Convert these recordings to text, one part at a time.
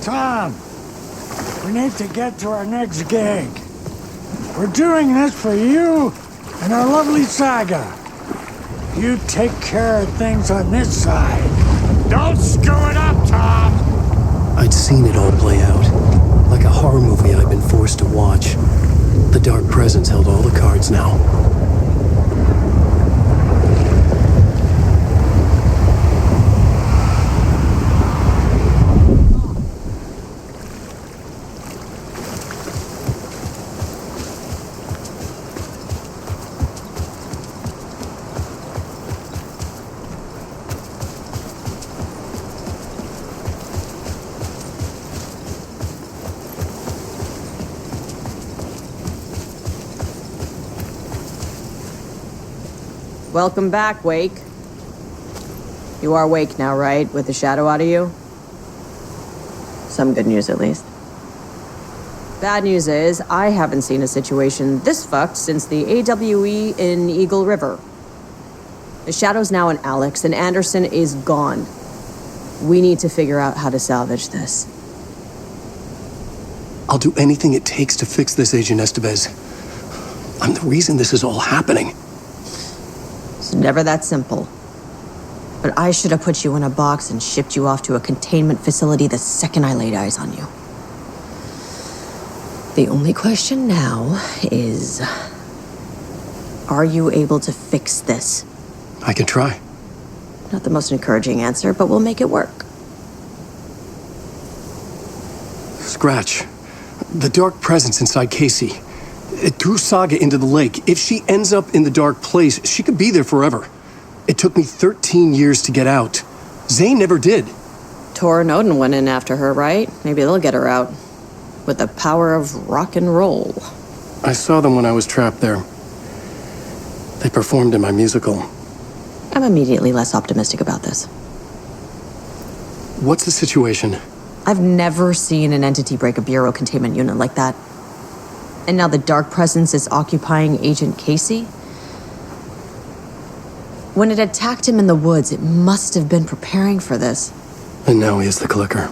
Tom, we need to get to our next gig. We're doing this for you and our lovely saga. You take care of things on this side. Don't screw it up, Tom! I'd seen it all play out. Like a horror movie I'd been forced to watch. The Dark Presence held all the cards now. Welcome back, Wake. You are Wake now, right? With the shadow out of you? Some good news, at least. Bad news is, I haven't seen a situation this fucked since the AWE in Eagle River. The shadow's now in Alex, and Anderson is gone. We need to figure out how to salvage this. I'll do anything it takes to fix this, Agent Estevez. I'm the reason this is all happening. It's never that simple. But I should have put you in a box and shipped you off to a containment facility the second I laid eyes on you. The only question now is, are you able to fix this? I can try. Not the most encouraging answer, but we'll make it work. Scratch. The Dark Presence inside Casey. It threw Saga into the lake. If she ends up in the dark place, she could be there forever. It took me 13 years to get out. Zane never did. Tor and Odin went in after her, right? Maybe they'll get her out. With the power of rock and roll. I saw them when I was trapped there. They performed in my musical. I'm immediately less optimistic about this. What's the situation? I've never seen an entity break a bureau containment unit like that. And now the Dark Presence is occupying Agent Casey? When it attacked him in the woods, it must have been preparing for this. And now he has the clicker.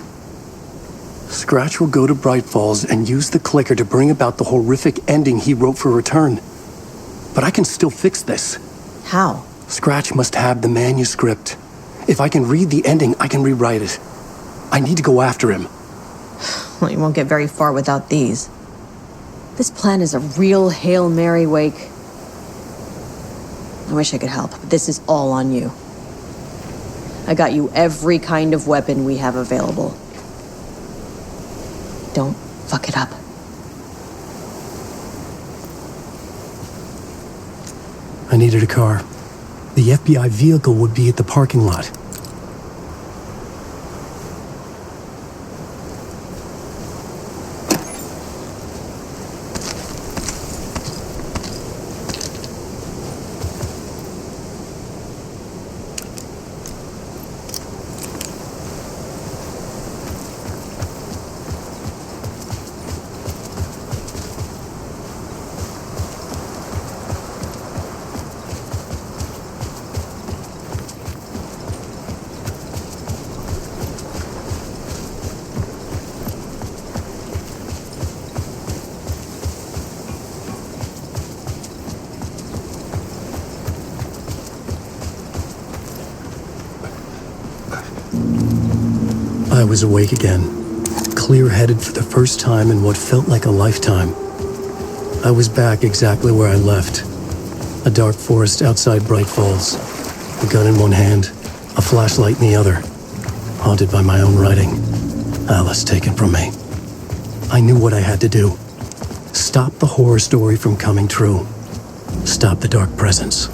Scratch will go to Bright Falls and use the clicker to bring about the horrific ending he wrote for Return. But I can still fix this. How? Scratch must have the manuscript. If I can read the ending, I can rewrite it. I need to go after him. Well, you won't get very far without these. This plan is a real Hail Mary, Wake. I wish I could help, but this is all on you. I got you every kind of weapon we have available. Don't fuck it up. I needed a car. The FBI vehicle would be at the parking lot. I was awake again, clear-headed for the first time in what felt like a lifetime. I was back exactly where I left. A dark forest outside Bright Falls. A gun in one hand, a flashlight in the other. Haunted by my own writing. Alice taken from me. I knew what I had to do. Stop the horror story from coming true. Stop the Dark Presence.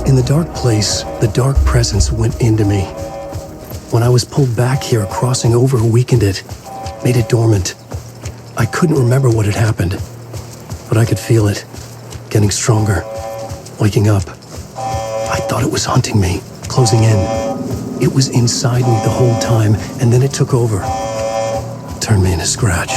In the dark place, the dark presence went into me. When I was pulled back here, crossing over weakened it, made it dormant. I couldn't remember what had happened, but I could feel it, getting stronger, waking up. I thought it was hunting me, closing in. It was inside me the whole time, and then it took over. Turned me into scratch.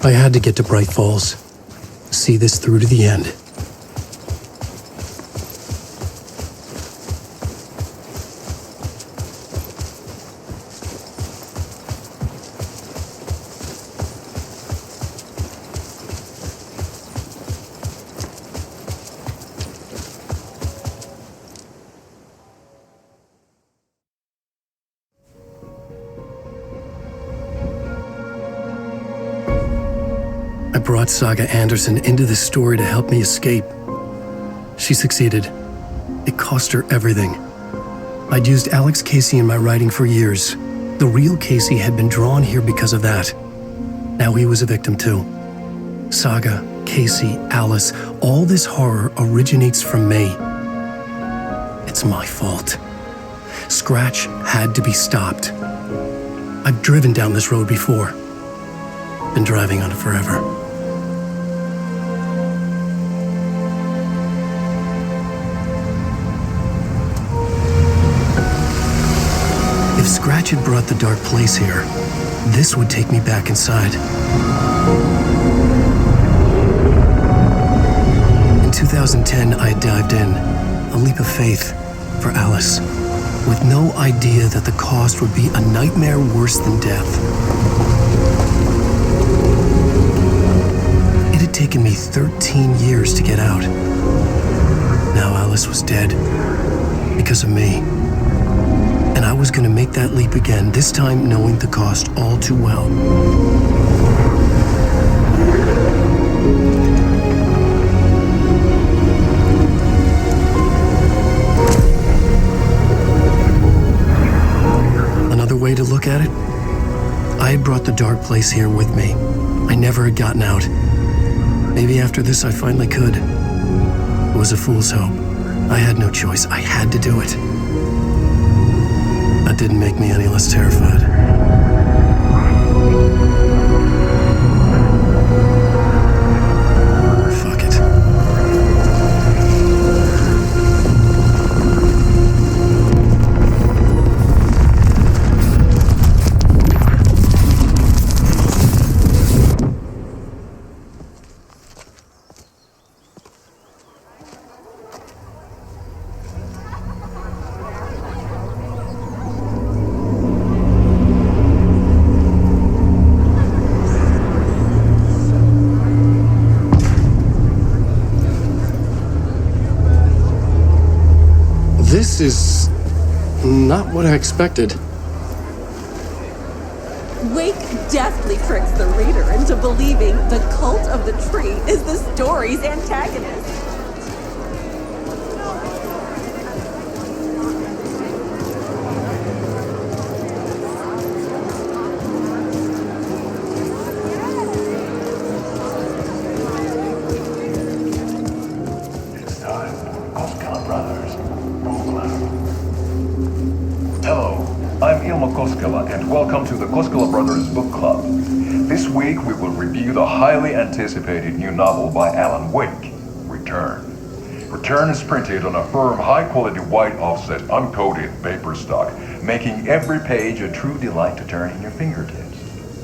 I had to get to Bright Falls, see this through to the end. I brought Saga Anderson into this story to help me escape. She succeeded. It cost her everything. I'd used Alex Casey in my writing for years. The real Casey had been drawn here because of that. Now he was a victim too. Saga, Casey, Alice, all this horror originates from me. It's my fault. Scratch had to be stopped. I've driven down this road before. Been driving on it forever. If Scratch had brought the dark place here, this would take me back inside. In 2010, I dived in, a leap of faith, for Alice, with no idea that the cost would be a nightmare worse than death. It had taken me 13 years to get out. Now Alice was dead, because of me. And I was going to make that leap again, this time knowing the cost all too well. Another way to look at it? I had brought the dark place here with me. I never had gotten out. Maybe after this I finally could. It was a fool's hope. I had no choice. I had to do it. That didn't make me any less terrified. Fuck it. This is not what I expected. Wake deftly tricks the reader into believing the cult of the tree is the story's antagonist. It's time for Koskela Brothers Book Club. Hello, I'm Ilmo Koskela, and welcome to the Koskela Brothers Book Club. This week we will review the highly anticipated new novel by Alan Wake, Return. Return is printed on a firm, high-quality white offset, uncoated paper stock, making every page a true delight to turn in your fingertips.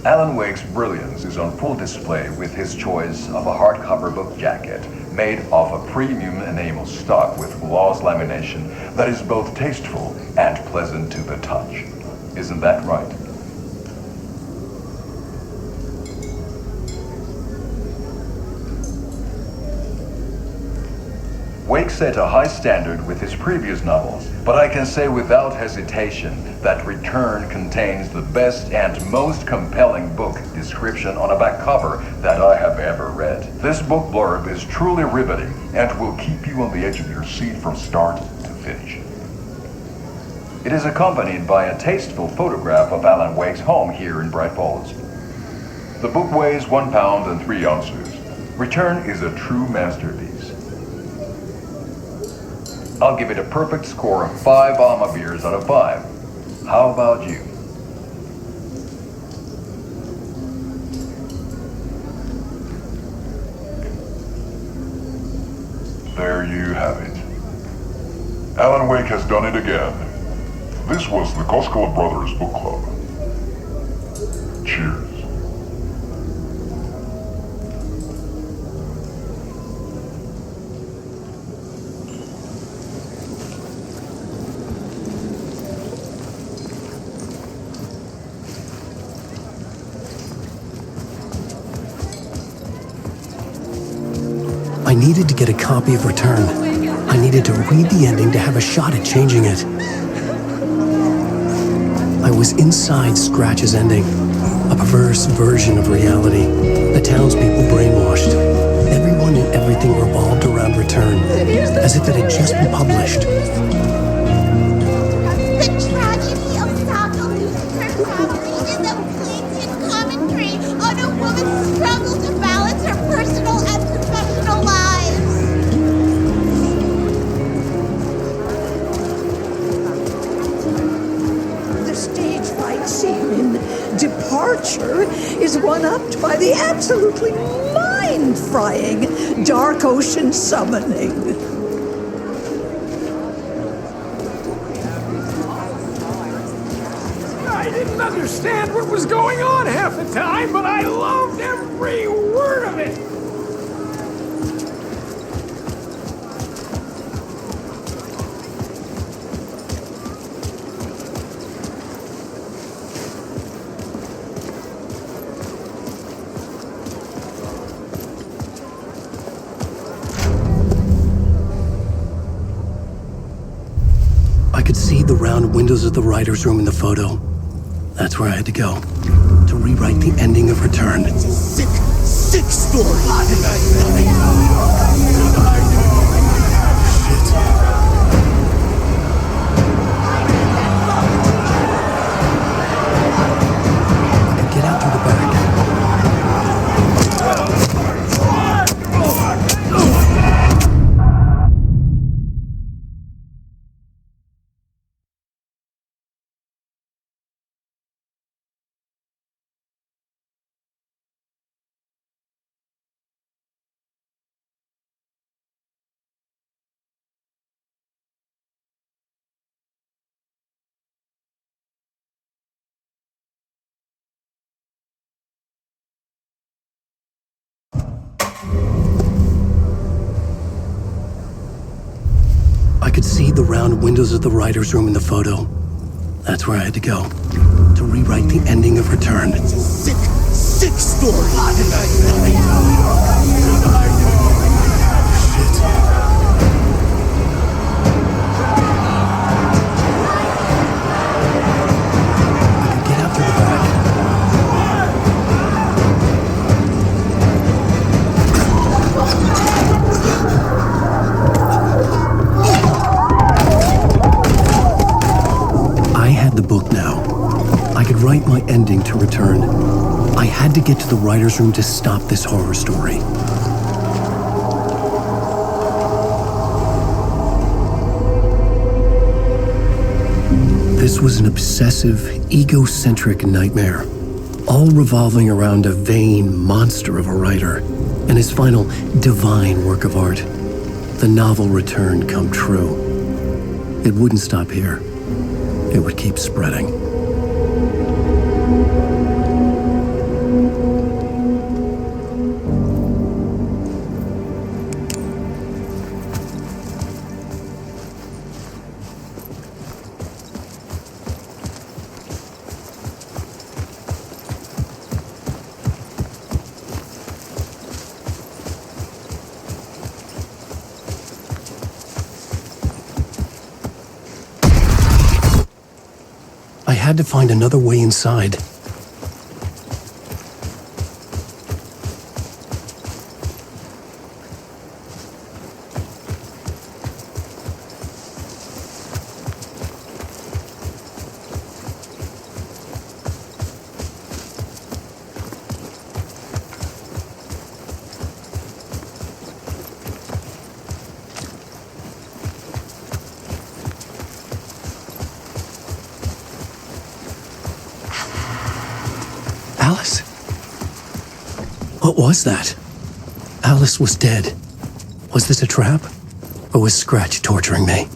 Alan Wake's brilliance is on full display with his choice of a hardcover book jacket made of a premium enamel stock with gloss lamination that is both tasteful and pleasant to the touch. Isn't that right? Wake set a high standard with his previous novels, but I can say without hesitation that Return contains the best and most compelling book description on a back cover that I have ever read. This book blurb is truly riveting and will keep you on the edge of your seat from start to finish. It is accompanied by a tasteful photograph of Alan Wake's home here in Bright Falls. The book weighs 1 pound and 3 ounces. Return is a true masterpiece. I'll give it a perfect score of 5 Alma beers out of 5. How about you? There you have it. Alan Wake has done it again. This was the Koskela Brothers Book Club. Cheers. I needed to get a copy of Return. I needed to read the ending to have a shot at changing it. I was inside Scratch's ending, a perverse version of reality. The townspeople brainwashed. Everyone and everything revolved around Return, as if it had just been published. The tragedy of Saka losing her property is a blatant commentary on a woman's struggle to balance her personal and professional lives. The stage fight scene in Departure is one-upped by the absolutely mind-frying Dark Ocean summoning. I didn't understand what was going on half the time, but I loved every word of it. I could see the round windows of the writer's room in the photo. That's where I had to go, to rewrite the ending of Return. Sick story. I could get out through the back. I could see the round windows of the writer's room in the photo. That's where I had to go, to rewrite the ending of Return. Sick story. ending to return. I had to get to the writer's room to stop this horror story. This was an obsessive, egocentric nightmare, all revolving around a vain monster of a writer and his final divine work of art. The novel Return come true. It wouldn't stop here. It would keep spreading. I had to find another way inside. Alice? What was that? Alice was dead. Was this a trap? Or was Scratch torturing me?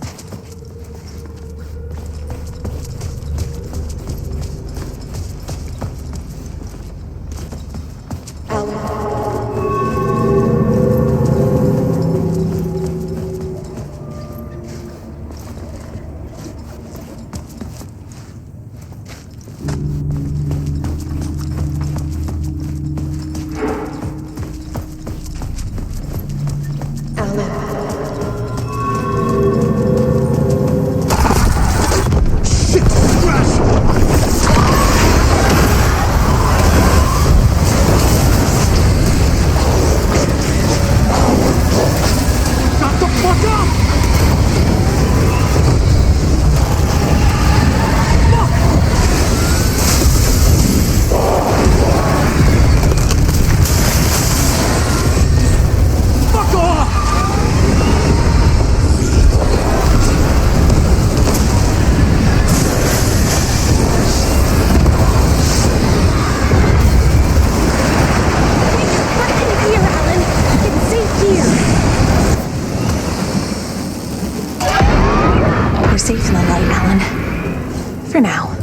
Safe in the light, Alan. For now.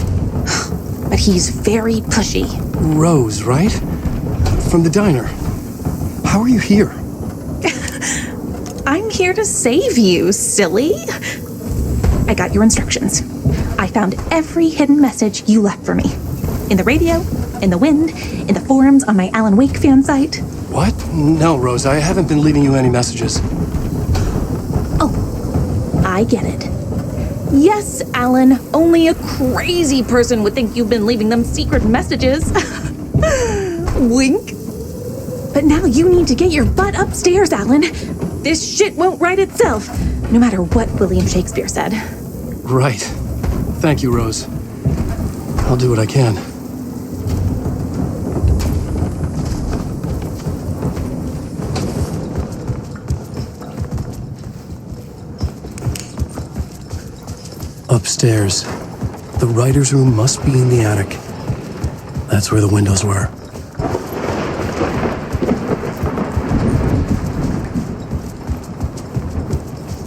But he's very pushy. Rose, right? From the diner. How are you here? I'm here to save you, silly. I got your instructions. I found every hidden message you left for me. In the radio, in the wind, in the forums on my Alan Wake fan site. What? No, Rose, I haven't been leaving you any messages. Oh, I get it. Yes, Alan, only a crazy person would think you've been leaving them secret messages. Wink. But now you need to get your butt upstairs, Alan. This shit won't write itself, no matter what William Shakespeare said. Right. Thank you, Rose. I'll do what I can. Upstairs. The writer's room must be in the attic. That's where the windows were.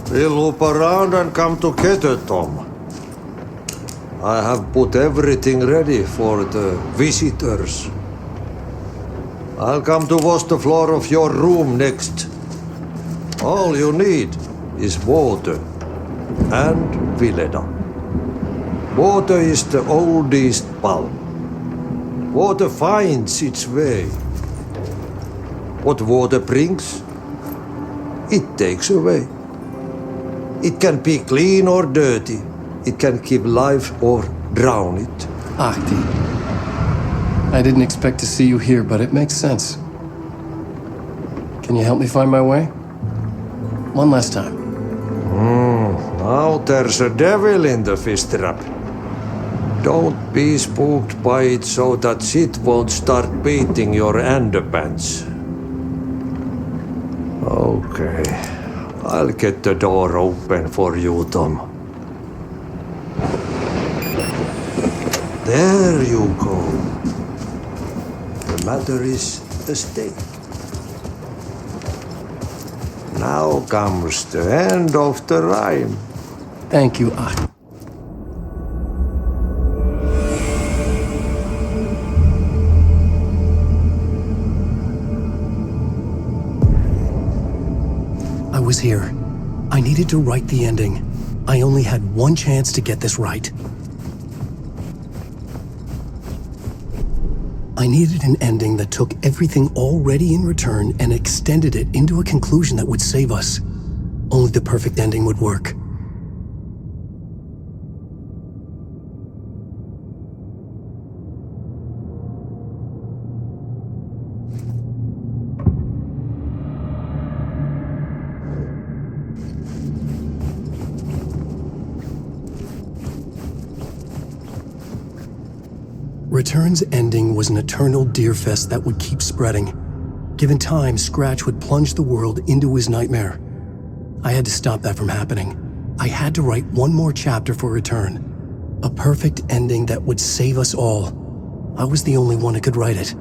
We'll loop around and come together, Tom. I have put everything ready for the visitors. I'll come to wash the floor of your room next. All you need is water and Vileda. Water is the oldest palm. Water finds its way. What water brings, it takes away. It can be clean or dirty. It can keep life or drown it. Ahti. I didn't expect to see you here, but it makes sense. Can you help me find my way? One last time. Now there's a devil in the fish trap. Don't be spooked by it so that Sid won't start beating your underpants. Okay, I'll get the door open for you, Tom. There you go. The matter is the steak. Now comes the end of the rhyme. Thank you, I was here. I needed to write the ending. I only had one chance to get this right. I needed an ending that took everything already in return and extended it into a conclusion that would save us. Only the perfect ending would work. Return's ending was an eternal Deerfest that would keep spreading. Given time, Scratch would plunge the world into his nightmare. I had to stop that from happening. I had to write one more chapter for Return. A perfect ending that would save us all. I was the only one who could write it.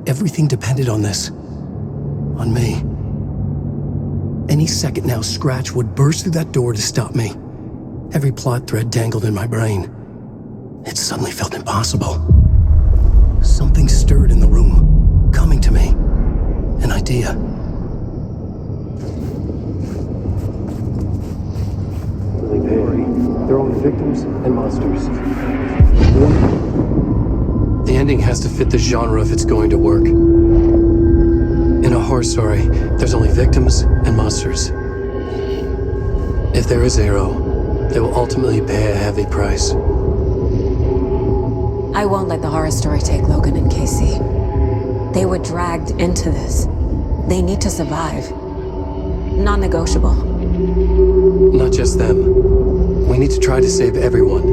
Everything depended on this. On me. Any second now, Scratch would burst through that door to stop me. Every plot thread dangled in my brain. It suddenly felt impossible. Something stirred in the room, coming to me. An idea. They're only victims and monsters. The ending has to fit the genre if it's going to work. In a horror story, there's only victims and monsters. If there is Arrow, they will ultimately pay a heavy price. I won't let the horror story take Logan and Casey. They were dragged into this. They need to survive. Non-negotiable. Not just them. We need to try to save everyone.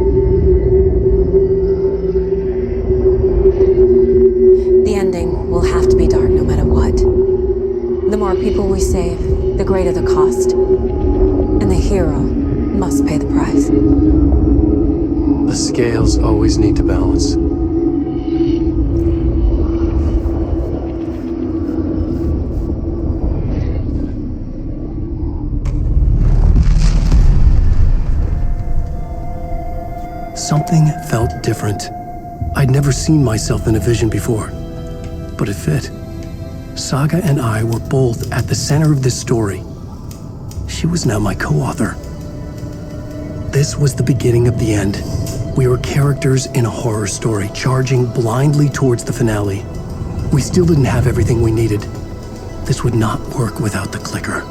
The ending will have to be dark no matter what. The more people we save, the greater the cost. And the hero must pay the price. The scales always need to balance. Something felt different. I'd never seen myself in a vision before, but it fit. Saga and I were both at the center of this story. She was now my co-author. This was the beginning of the end. We were characters in a horror story, charging blindly towards the finale. We still didn't have everything we needed. This would not work without the clicker.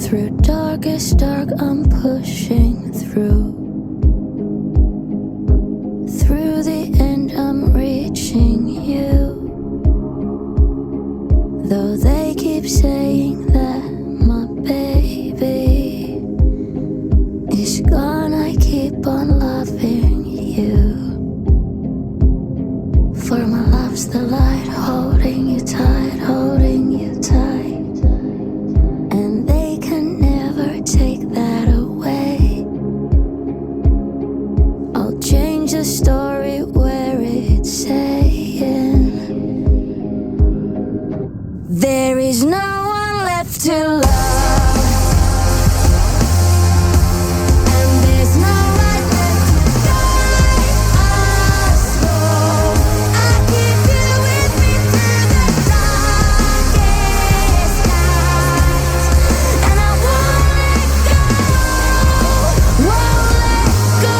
Through darkest dark, I'm pushing through. Through the end, I'm reaching you. Though they keep saying that my baby is gone, I keep on loving you. For my love's the light, holding you tight, holding you tight. And they can never take that away. There is no one left to love. And there's no one left to guide us home. I keep you with me through the darkest nights. And I won't let go, won't let go.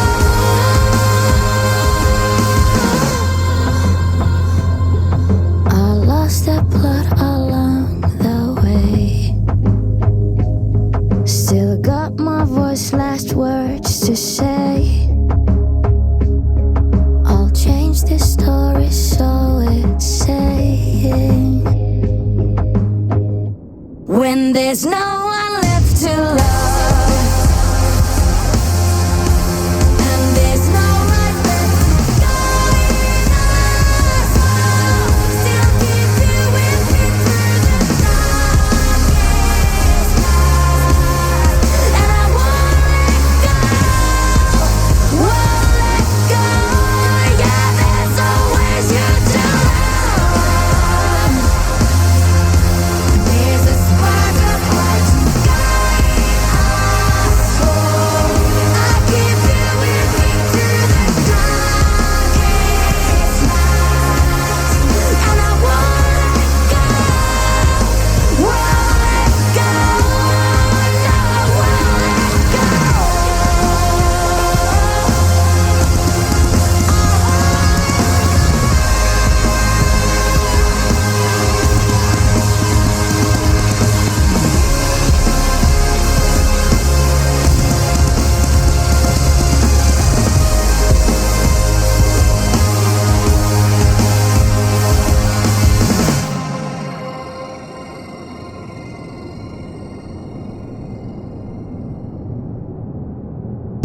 I lost that plot along the way. Still got my voice, last words to say. I'll change this story so it's saying, when there's no one left to love.